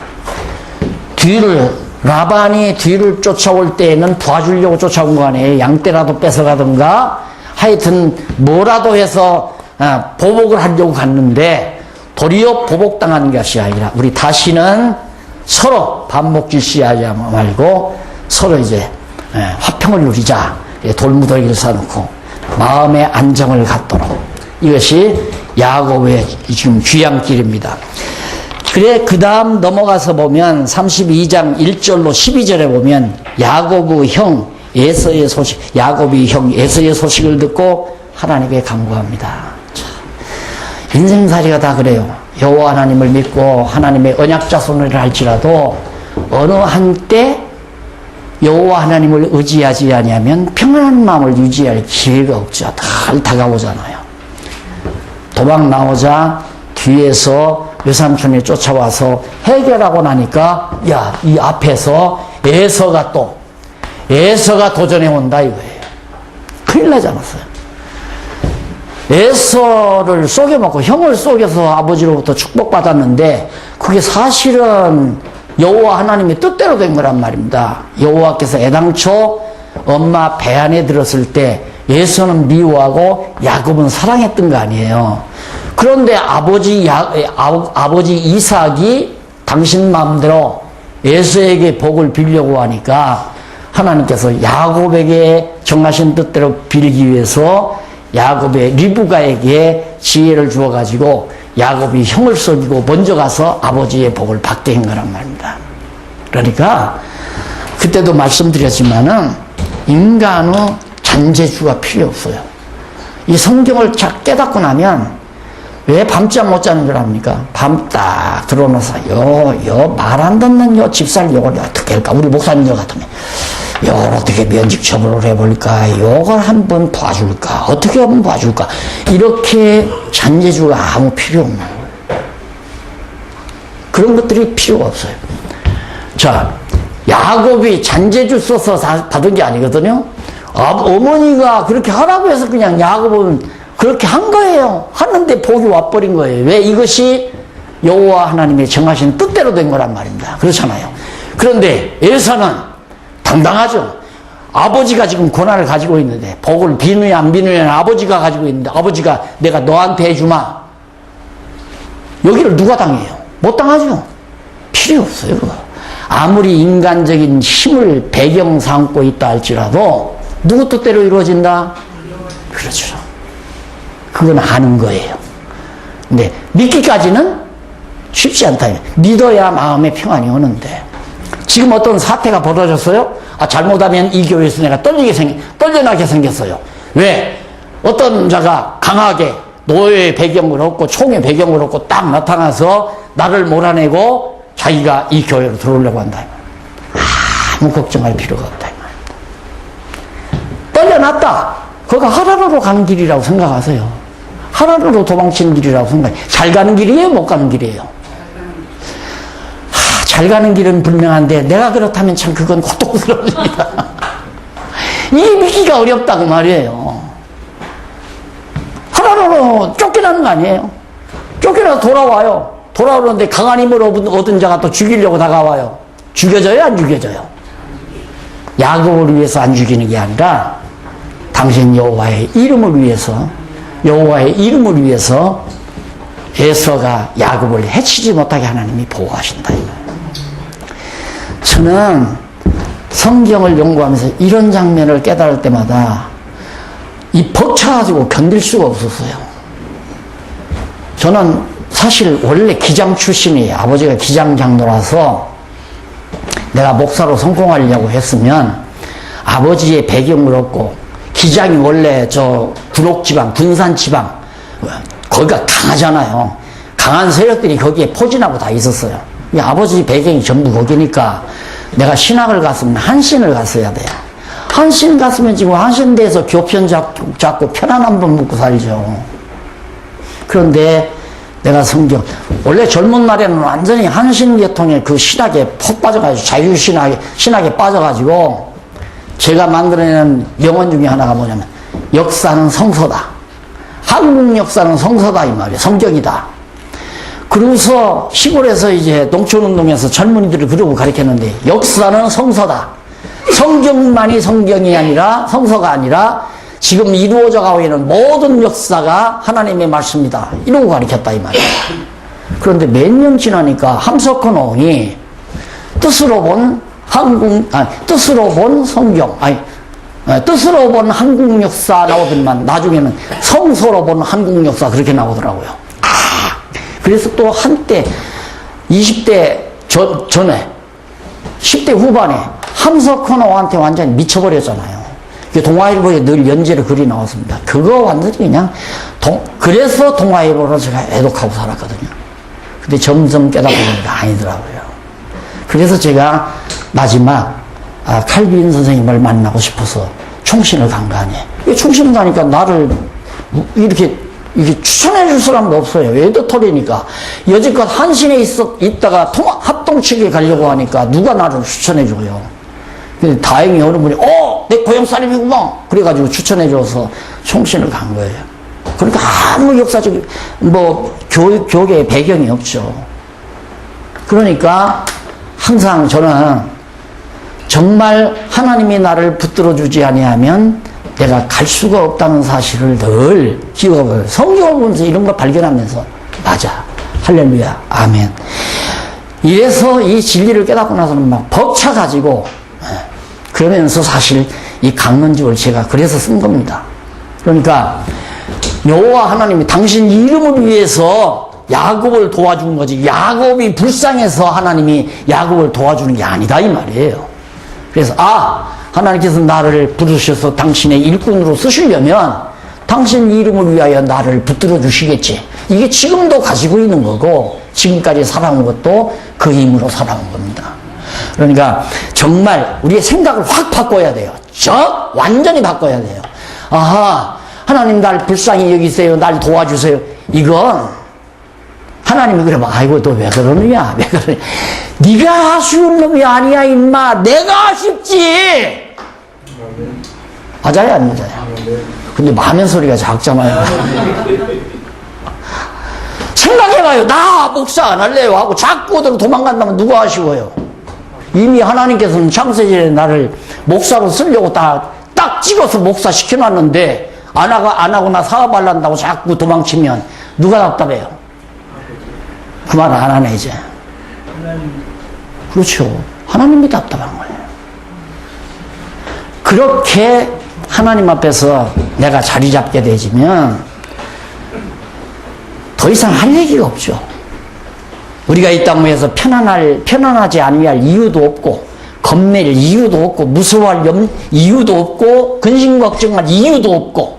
라반이 뒤를 쫓아올 때에는 도와주려고 쫓아온 거 아니에요. 양떼라도 뺏어가든가 하여튼 뭐라도 해서 보복을 하려고 갔는데 도리어 보복당한 것이 아니라 우리 다시는 서로 반목질시하지 말고 서로 이제 화평을 누리자. 돌무더기를 쌓아놓고 마음의 안정을 갖도록. 이것이 야곱의 지금 귀향길입니다. 그래, 그 다음 넘어가서 보면 32장 1절로 12절에 보면 야곱의 형 에서의 소식, 야곱의 형 에서의 소식을 듣고 하나님께 간구합니다. 인생살이가 다 그래요. 여호와 하나님을 믿고 하나님의 언약자손을 할지라도 어느 한때 여호와 하나님을 의지하지 아니하면 평안한 마음을 유지할 기회가 없죠. 다 다가오잖아요. 도망 나오자 뒤에서 외삼촌이 쫓아와서 해결하고 나니까 이 앞에서 에서가 도전해 온다 이거예요. 큰일 나지 않았어요. 에서를 속여먹고 형을 속여서 아버지로부터 축복받았는데 그게 사실은 여호와 하나님의 뜻대로 된 거란 말입니다. 여호와께서 애당초 엄마 배 안에 들었을 때 에서는 미워하고 야곱은 사랑했던 거 아니에요. 그런데 아버지 이삭이 당신 마음대로 에서에게 복을 빌려고 하니까 하나님께서 야곱에게 정하신 뜻대로 빌기 위해서 야곱의 리브가에게 지혜를 주어가지고 야곱이 형을 속이고 먼저 가서 아버지의 복을 받게 한 거란 말입니다. 그러니까 그때도 말씀드렸지만은 인간의 잔재주가 필요 없어요. 이 성경을 잘 깨닫고 나면 왜 밤잠 못 자는 줄 압니까? 밤 딱 들어놓아서 말 안 듣는 집살 요걸 어떻게 할까? 우리 목사님들 같으면 요걸 어떻게 면직 처벌을 해볼까? 요걸 한번 봐줄까? 어떻게 한번 봐줄까? 이렇게 잔재주가 아무 필요 없는 거예요. 그런 것들이 필요가 없어요. 자, 야곱이 잔재주 써서 받은 게 아니거든요. 어머니가 그렇게 하라고 해서 그냥 야곱은 그렇게 한 거예요. 하는데 복이 와버린 거예요. 왜? 이것이 여호와 하나님의 정하신 뜻대로 된 거란 말입니다. 그렇잖아요. 그런데 에서는 당당하죠. 아버지가 지금 고난을 가지고 있는데, 복을 비누야 안 비누야 아버지가 가지고 있는데, 아버지가 내가 너한테 해주마. 여기를 누가 당해요? 못 당하죠. 필요 없어요. 그거. 아무리 인간적인 힘을 배경 삼고 있다 할지라도 누구 뜻대로 이루어진다? 그렇죠. 그건 아는 거예요. 근데 믿기까지는 쉽지 않다. 믿어야 마음의 평안이 오는데, 지금 어떤 사태가 벌어졌어요? 잘못하면 이 교회에서 내가 떨려나게 생겼어요. 왜? 어떤 자가 강하게 노예의 배경을 얻고 총의 배경을 얻고 딱 나타나서 나를 몰아내고 자기가 이 교회로 들어오려고 한다. 아무 걱정할 필요가 없다. 떨려놨다. 그거 하나로 간 길이라고 생각하세요. 하나로 도망치는 길이라고 생각해요. 잘 가는 길이에요? 못 가는 길이에요? 잘 가는 길은 분명한데 내가 그렇다면 참 그건 고통스럽습니다. 이게 믿기가 어렵다 그 말이에요. 하나로 쫓겨나는 거 아니에요? 쫓겨나서 돌아와요. 돌아오는데 강한 힘을 얻은 자가 또 죽이려고 다가와요. 죽여져요? 안 죽여져요? 야곱을 위해서 안 죽이는 게 아니라 당신 여호와의 이름을 위해서, 여호와의 이름을 위해서 에서가 야곱을 해치지 못하게 하나님이 보호하신다. 저는 성경을 연구하면서 이런 장면을 깨달을 때마다 이 벅차가지고 견딜 수가 없었어요. 저는 사실 원래 기장 출신이에요. 아버지가 기장 장로라서 내가 목사로 성공하려고 했으면 아버지의 배경을 얻고, 기장이 원래 저 구록지방, 군산지방, 거기가 강하잖아요. 강한 세력들이 거기에 포진하고 다 있었어요. 아버지 배경이 전부 거기니까 내가 신학을 갔으면 한신을 갔어야 돼요. 한신 갔으면 지금 한신대에서 교편 잡고 편안 한번 먹고 살죠. 그런데 내가 성경, 원래 젊은 날에는 완전히 한신계통의 그 신학에 푹 빠져가지고, 자유신학에 빠져가지고, 제가 만들어내는 명언 중에 하나가 뭐냐면, 역사는 성서다. 한국 역사는 성서다, 이 말이에요. 성경이다. 그러고서 시골에서 이제 농촌운동에서 젊은이들을 그러고 가르쳤는데, 역사는 성서다. 성경만이 성경이 아니라, 성서가 아니라, 지금 이루어져 가고 있는 모든 역사가 하나님의 말씀이다. 이러고 가르쳤다, 이 말이에요. 그런데 몇 년 지나니까 함석헌 옹이 뜻으로 본 뜻으로 본 성경, 뜻으로 본 한국 역사 나오더니만 나중에는 성서로 본 한국 역사 그렇게 나오더라고요. 그래서 또 한때 20대 전에 10대 후반에 함석헌 옹한테 완전히 미쳐버렸잖아요. 동아일보에 늘 연재로 글이 나왔습니다. 그거 완전히 그냥 그래서 동아일보로 제가 애독하고 살았거든요. 근데 점점 깨닫고 보니까 아니더라고요. 그래서 제가 마지막 칼빈 선생님을 만나고 싶어서 총신을 간 거 아니에요. 총신 가니까 나를 이렇게 추천해 줄 사람도 없어요. 에디터리니까. 여지껏 한신에 있다가 합동측에 가려고 하니까 누가 나를 추천해 줘요. 근데 다행히 어느 분이 내 고향 사람이구만 그래가지고 추천해줘서 총신을 간 거예요. 그러니까 아무 역사적 교계의 배경이 없죠. 그러니까 항상 저는 정말 하나님이 나를 붙들어 주지 아니하면 내가 갈 수가 없다는 사실을 늘 기억하고, 성경을 보면서 이런 걸 발견하면서 맞아, 할렐루야, 아멘. 이래서 이 진리를 깨닫고 나서는 막 벅차가지고, 그러면서 사실 이 강론집을 제가 그래서 쓴 겁니다. 그러니까 여호와 하나님이 당신 이름을 위해서 야곱을 도와준 거지, 야곱이 불쌍해서 하나님이 야곱을 도와주는 게 아니다 이 말이에요. 그래서 하나님께서 나를 부르셔서 당신의 일꾼으로 쓰시려면 당신 이름을 위하여 나를 붙들어 주시겠지. 이게 지금도 가지고 있는 거고 지금까지 살아온 것도 그 힘으로 살아온 겁니다. 그러니까 정말 우리의 생각을 확 바꿔야 돼요. 완전히 바꿔야 돼요. 하나님 날 불쌍히 여기세요. 날 도와주세요. 이건 하나님이 그러면 아이고 너 왜 그러느냐, 왜 그러냐. 네가 아쉬운 놈이 아니야 임마. 내가 아쉽지. 맞아요 안 맞아요? 근데 마면 소리가 작잖아요. 생각해봐요. 나 목사 안 할래요 하고 자꾸 도망간다면 누가 아쉬워요? 이미 하나님께서는 창세전에 나를 목사로 쓰려고 딱 찍어서 목사 시켜놨는데 안 하고 나 사업하려고 자꾸 도망치면 누가 답답해요? 그 말 안 하네 이제. 그렇죠. 하나님이 답답한 거예요. 그렇게 하나님 앞에서 내가 자리 잡게 되지면 더 이상 할 얘기가 없죠. 우리가 이 땅에서 편안하지 아니할 이유도 없고, 겁낼 이유도 없고, 무서워할 이유도 없고, 근심 걱정할 이유도 없고.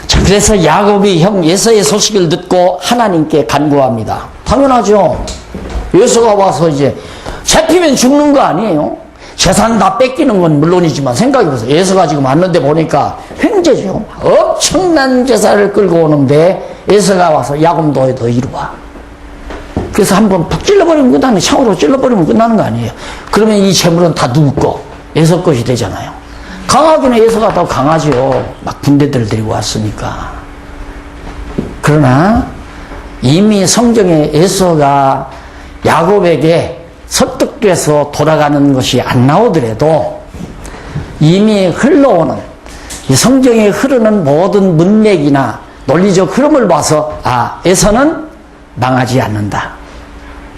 자, 그래서 야곱이 형 에서의 소식을 듣고 하나님께 간구합니다. 당연하죠. 에서가 와서 이제 잡히면 죽는 거 아니에요. 재산 다 뺏기는 건 물론이지만 생각해보세요. 에서가 지금 왔는데 보니까 횡재죠. 엄청난 제사를 끌고 오는데 에서가 와서 야곱 너 이리 와. 그래서 한번 팍 찔러버리면 끝나는, 창으로 찔러버리면 끝나는 거 아니에요. 그러면 이 재물은 다 누구 거? 에서 것이 되잖아요. 강하기는 에서가 더 강하죠. 막 군대들 데리고 왔으니까. 그러나 이미 성경에 에서가 야곱에게 설득돼서 돌아가는 것이 안 나오더라도 이미 흘러오는 이 성경에 흐르는 모든 문맥이나 논리적 흐름을 봐서 에서는 망하지 않는다.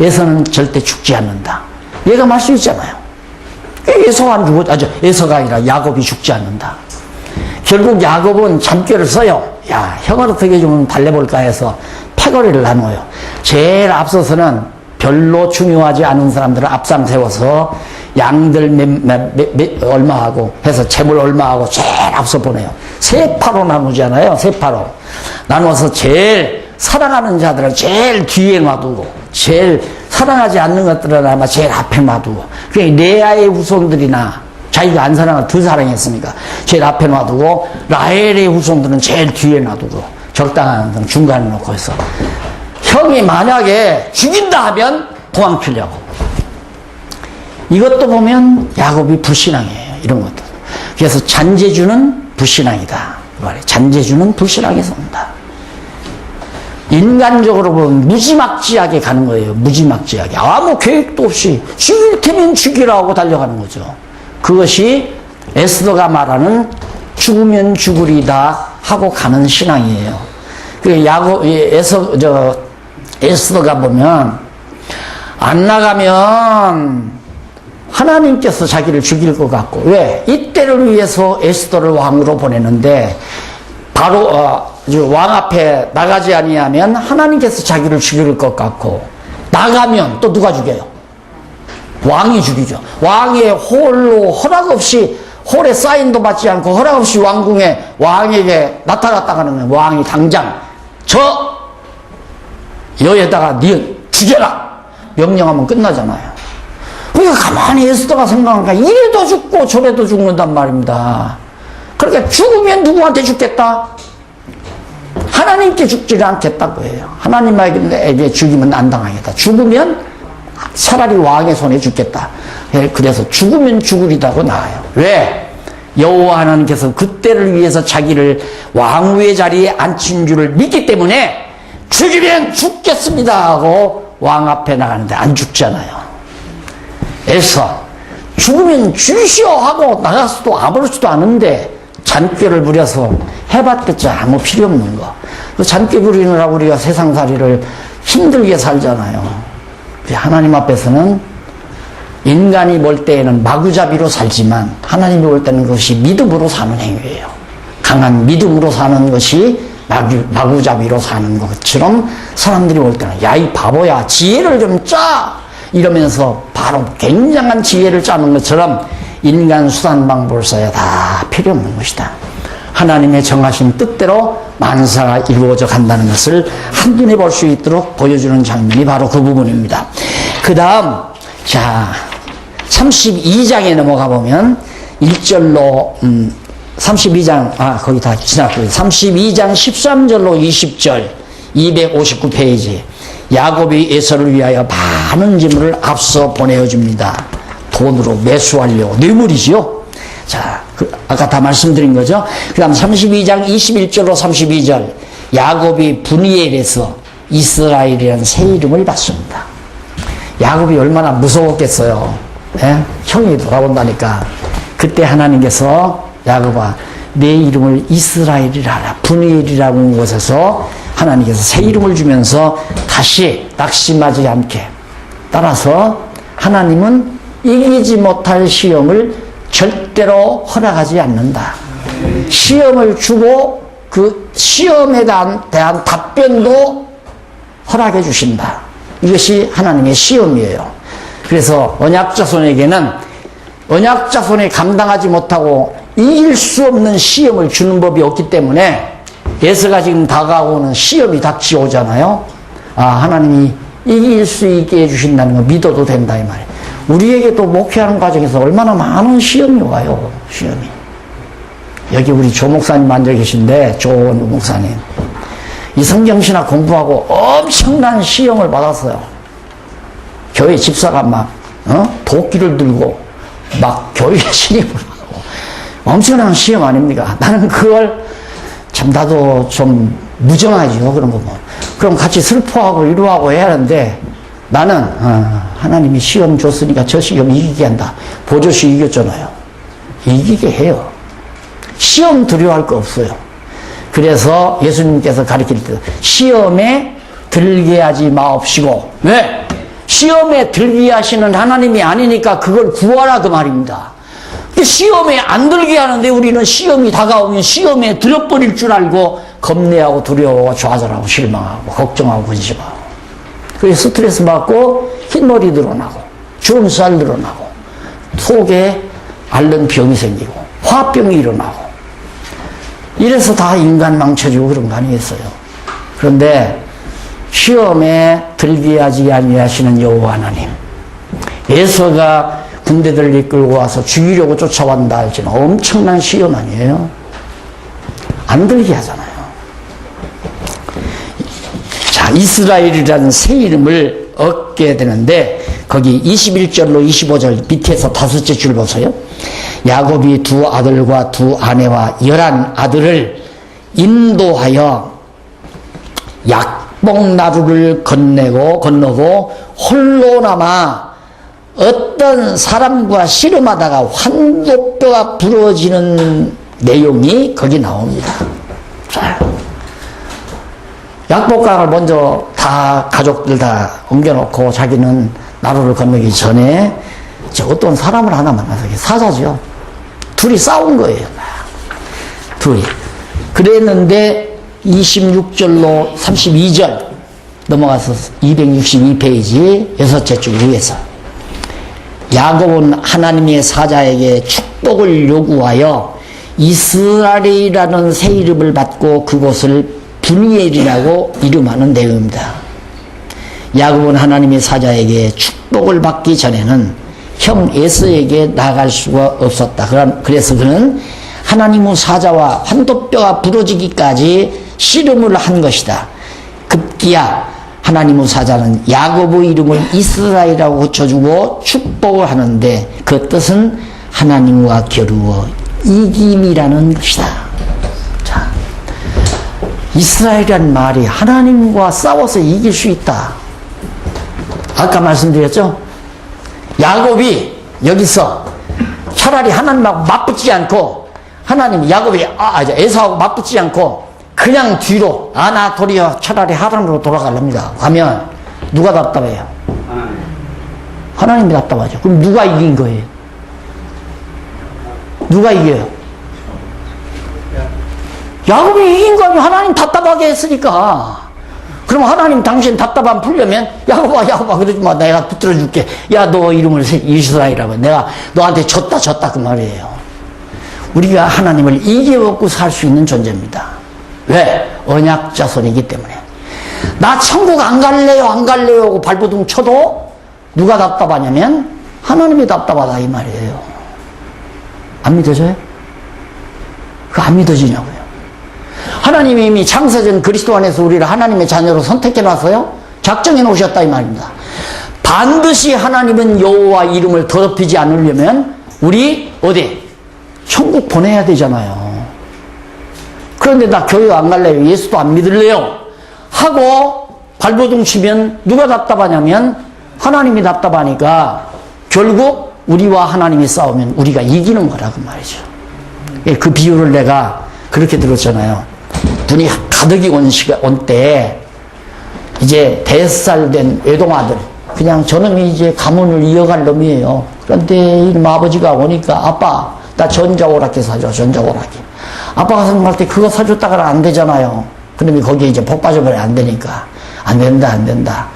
에서는 절대 죽지 않는다. 얘가 말 수 있잖아요. 에서가 안 죽어, 에서가 아니라 야곱이 죽지 않는다. 결국 야곱은 잠결을 써요. 야, 형을 어떻게 좀 달래볼까 해서 패거리를 나눠요. 제일 앞서서는 별로 중요하지 않은 사람들을 앞장 세워서 양들 얼마하고 해서 재물 얼마하고 제일 앞서 보내요. 세 파로 나누잖아요. 세 파로 나눠서 제일 사랑하는 자들을 제일 뒤에 놔두고, 제일 사랑하지 않는 것들은 아마 제일 앞에 놔두고, 그러니까 레아의 후손들이나 자기가 안 사랑을 더 사랑했으니까 제일 앞에 놔두고, 라헬의 후손들은 제일 뒤에 놔두고, 적당한 등 중간에 놓고 해서 형이 만약에 죽인다 하면 도망치려고. 이것도 보면 야곱이 불신앙이에요. 이런 것도. 그래서 잔재주는 불신앙이다. 잔재주는 불신앙에 선다. 인간적으로 보면 무지막지하게 가는 거예요. 무지막지하게. 아무 계획도 없이 죽일 테면 죽이라고 달려가는 거죠. 그것이 에스더가 말하는 죽으면 죽으리다 하고 가는 신앙이에요. 그 에스더가 보면 안 나가면 하나님께서 자기를 죽일 것 같고, 왜? 이때를 위해서 에스더를 왕으로 보내는데 바로 왕 앞에 나가지 아니하면 하나님께서 자기를 죽일 것 같고, 나가면 또 누가 죽여요? 왕이 죽이죠. 왕의 홀로 허락 없이, 홀에 사인도 받지 않고 허락 없이 왕궁에 왕에게 나타났다가 하면 왕이 당장 저 여에다가 네 죽여라 명령하면 끝나잖아요. 그러니까 가만히 에스더가 생각하니까 이래도 죽고 저래도 죽는단 말입니다. 그러니까 죽으면 누구한테 죽겠다? 하나님께 죽지를 않겠다고 해요. 하나님에게 죽이면 안 당하겠다. 죽으면 차라리 왕의 손에 죽겠다. 그래서 죽으면 죽으리다고 나와요. 왜? 여호와 하나님께서 그때를 위해서 자기를 왕후의 자리에 앉힌 줄을 믿기 때문에 죽이면 죽겠습니다 하고 왕 앞에 나가는데 안 죽잖아요. 에서 죽으면 죽이시오 하고 나가서도 아무렇지도 않은데 잔꾀를 부려서 해봤겠자 아무 필요 없는 거. 그 잔꾀 부리느라고 우리가 세상살이를 힘들게 살잖아요. 하나님 앞에서는 인간이 볼 때에는 마구잡이로 살지만 하나님이 볼 때는 그것이 믿음으로 사는 행위예요. 강한 믿음으로 사는 것이 마구잡이로 사는 것처럼 사람들이 볼 때는 야, 이 바보야, 지혜를 좀 짜! 이러면서 바로 굉장한 지혜를 짜는 것처럼 인간 수단방법을 써야 다 필요 없는 것이다. 하나님의 정하신 뜻대로 만사가 이루어져 간다는 것을 한눈에 볼 수 있도록 보여주는 장면이 바로 그 부분입니다. 그 다음, 자, 32장에 넘어가 보면 1절로, 32장, 거기 다 지났고요. 32장 13절로 20절, 259페이지. 야곱이 에서를 위하여 많은 재물을 앞서 보내어줍니다. 돈으로 매수하려고. 뇌물이지요. 자, 아까 다 말씀드린 거죠. 그 다음 32장 21절로 32절. 야곱이 분이엘에서 이스라엘이라는 새 이름을 받습니다. 야곱이 얼마나 무서웠겠어요. 예? 형이 돌아온다니까. 그때 하나님께서 야곱아 내 이름을 이스라엘이라 하라. 분이엘이라고 하는 곳에서 하나님께서 새 이름을 주면서 다시 낙심하지 않게. 따라서 하나님은 이기지 못할 시험을 절대로 허락하지 않는다. 시험을 주고 그 시험에 대한 답변도 허락해 주신다. 이것이 하나님의 시험이에요. 그래서 언약자손에게는 언약자손이 감당하지 못하고 이길 수 없는 시험을 주는 법이 없기 때문에 예수가 지금 다가오는 시험이 닥치오잖아요. 아, 하나님이 이길 수 있게 해주신다는 거 믿어도 된다 이 말이에요. 우리에게도 목회하는 과정에서 얼마나 많은 시험이 와요. 시험이. 여기 우리 조 목사님 앉아 계신데 조원 목사님 이 성경신학 공부하고 엄청난 시험을 받았어요. 교회 집사가 막 도끼를 들고 막 교회 신입을 하고 엄청난 시험 아닙니까? 나는 그걸 참 나도 좀 무정하죠. 그런 거 뭐. 그럼 같이 슬퍼하고 위로하고 해야 하는데 나는 하나님이 시험 줬으니까 저 시험 이기게 한다. 보조시 이겼잖아요. 이기게 해요. 시험 두려워할 거 없어요. 그래서 예수님께서 가르칠 때 시험에 들게 하지 마옵시고 왜? 시험에 들게 하시는 하나님이 아니니까 그걸 구하라 그 말입니다. 시험에 안 들게 하는데 우리는 시험이 다가오면 시험에 들어버릴 줄 알고 겁내하고 두려워하고 좌절하고 실망하고 걱정하고 근심하고 그래서 스트레스 받고 흰머리 늘어나고 주름살 늘어나고 속에 앓는 병이 생기고 화병이 일어나고 이래서 다 인간 망쳐지고 그런 거 아니겠어요? 그런데 시험에 들게 하지 아니하시는 여호와 하나님 에서가 군대들을 이끌고 와서 죽이려고 쫓아왔다 할지는 엄청난 시험 아니에요? 안 들게 하잖아요. 자, 이스라엘이라는 새 이름을 얻게 되는데 거기 21절로 25절 밑에서 다섯째 줄 보세요. 야곱이 두 아들과 두 아내와 11아들을 인도하여 약봉나루를 건너고 홀로 남아 어떤 사람과 씨름하다가 환도뼈가 부러지는 내용이 거기 나옵니다. 자, 약복강을 먼저 다 가족들 다 옮겨놓고 자기는 나루를 건너기 전에 어떤 사람을 하나 만나서 사자죠. 둘이 싸운 거예요. 둘이. 그랬는데 26절로 32절 넘어가서 262페이지 여섯째 줄 위에서 야곱은 하나님의 사자에게 축복을 요구하여 이스라엘이라는 새 이름을 받고 그곳을 분이엘이라고 이름하는 내용입니다. 야곱은 하나님의 사자에게 축복을 받기 전에는 형 에서에게 나갈 수가 없었다. 그래서 그는 하나님의 사자와 환도뼈가 부러지기까지 씨름을 한 것이다. 급기야 하나님의 사자는 야곱의 이름을 이스라엘이라고 고쳐주고 축복을 하는데 그 뜻은 하나님과 겨루어 이김이라는 것이다. 자, 이스라엘이라는 말이 하나님과 싸워서 이길 수 있다. 아까 말씀드렸죠? 야곱이 여기서 차라리 하나님하고 맞붙지 않고 하나님이 야곱이 에서하고 맞붙지 않고 그냥 뒤로 나 도리어 차라리 하나님으로 돌아가렵니다. 가면 누가 답답해요? 하나님이 답답하죠. 그럼 누가 이긴 거예요? 누가 이겨요? 야곱이 이긴 거 아니에요. 하나님 답답하게 했으니까. 그럼 하나님 당신 답답함 풀려면 야곱아 그러지 마. 내가 붙들어 줄게. 야, 너 이름을 이스라엘이라고. 내가 너한테 졌다 그 말이에요. 우리가 하나님을 이겨먹고 살 수 있는 존재입니다. 왜? 언약자손이기 때문에. 나 천국 안 갈래요 하고 발버둥 쳐도 누가 답답하냐면 하나님이 답답하다 이 말이에요. 안 믿어져요? 그거 안 믿어지냐고요. 하나님이 이미 창세전 그리스도 안에서 우리를 하나님의 자녀로 선택해 놨어요. 작정해 놓으셨다 이 말입니다. 반드시 하나님은 여호와 이름을 더럽히지 않으려면 우리 어디? 천국 보내야 되잖아요. 그런데 나 교회 안 갈래요. 예수도 안 믿을래요. 하고 발버둥 치면 누가 답답하냐면 하나님이 답답하니까 결국 우리와 하나님이 싸우면 우리가 이기는 거라고 말이죠. 그 비유를 내가 그렇게 들었잖아요. 눈이 가득이 온 때 이제 5살 된 외동아들, 그냥 저놈이 이제 가문을 이어갈 놈이에요. 그런데 이놈 아버지가 오니까 아빠 나 전자오락기 사줘, 전자오락기. 아빠가 생각할 때 그거 사줬다가는 안 되잖아요. 그놈이 거기에 이제 복 빠져버려 안 되니까 안 된다.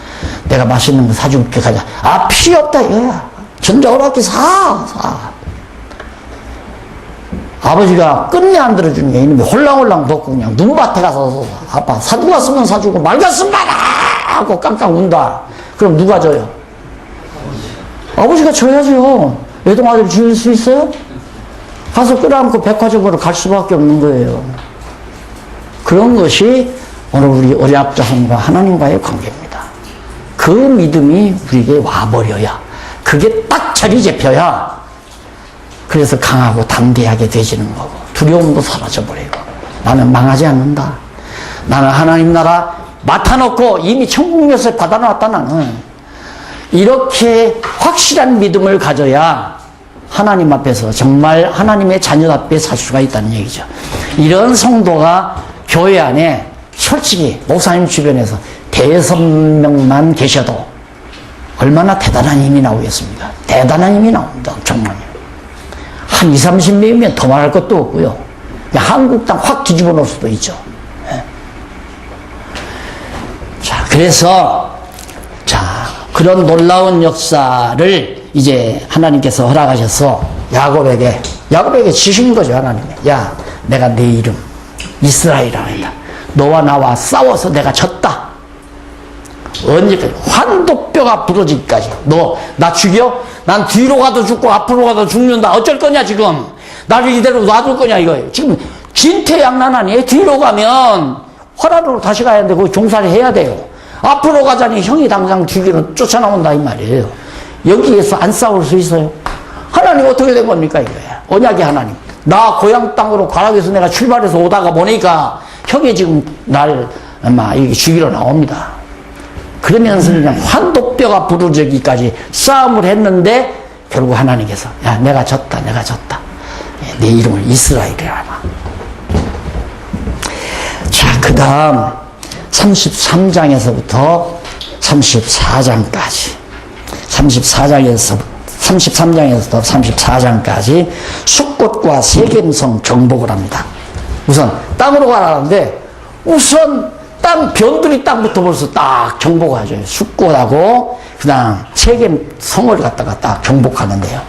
내가 맛있는 거 사줄게 가자. 아 필요 없다 이거야. 전자오락기 사. 아버지가 끝내 안 들어주는 게 이놈이 홀랑홀랑 벗고 그냥 눈밭에 가서 아빠 누가 쓰면 사주고 말갔으면 말아 하고 깡깡 운다. 그럼 누가 져요? 아버지가 져야죠. 외동아들 지을 수 있어요? 가서 끌어안고 백화점으로 갈 수밖에 없는 거예요. 그런 것이 오늘 우리 어린아홉 자손과 하나님과의 관계입니다. 그 믿음이 우리에게 와버려야, 그게 딱 자리 잡혀야 그래서 강하고 담대하게 되지는 거고 두려움도 사라져버리고 나는 망하지 않는다. 나는 하나님 나라 맡아놓고 이미 천국 열쇠 받아놨다. 나는 이렇게 확실한 믿음을 가져야 하나님 앞에서 정말 하나님의 자녀답게 살 수가 있다는 얘기죠. 이런 성도가 교회 안에 솔직히 목사님 주변에서 5명만 계셔도 얼마나 대단한 힘이 나오겠습니까? 대단한 힘이 나옵니다. 정말 한 20, 30명이면 더 말할 것도 없고요. 그냥 한국 땅 확 뒤집어 놓을 수도 있죠. 네. 자, 그래서 그런 놀라운 역사를 이제 하나님께서 허락하셔서 야곱에게 지신 거죠. 하나님이. 야, 내가 내 이름 이스라엘이라 한다. 너와 나와 싸워서 내가 졌다. 언제까지? 환도뼈가 부러지기까지. 너 나 죽여? 난 뒤로 가도 죽고 앞으로 가도 죽는다. 어쩔 거냐 지금? 나를 이대로 놔둘 거냐 이거예요. 지금 진퇴양난 아니에요. 뒤로 가면 화라로 다시 가야 되고 종살이 해야 돼요. 앞으로 가자니 형이 당장 뒤로 쫓아나온다 이 말이에요. 여기에서 안 싸울 수 있어요? 하나님 어떻게 된 겁니까 이거예요. 언약의 하나님. 나 고향 땅으로 가락에서 내가 출발해서 오다가 보니까 형이 지금 날 아마 여기 죽이러 나옵니다. 그러면서 그냥 환도뼈가 부러지기까지 싸움을 했는데 결국 하나님께서 야 내가 졌다. 내 이름을 이스라엘이라 하나. 자, 그 다음 33장에서부터 34장까지 33장에서부터 34장까지 숫곳과 세겜성 정복을 합니다. 우선 땅으로 가라는데 우선 변두리 땅부터 벌써 딱 정복하죠. 숫곳하고 그다음 세겜성을 갖다가 딱 정복하는데요.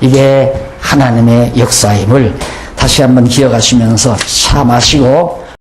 이게 하나님의 역사임을 다시 한번 기억하시면서 차 마시고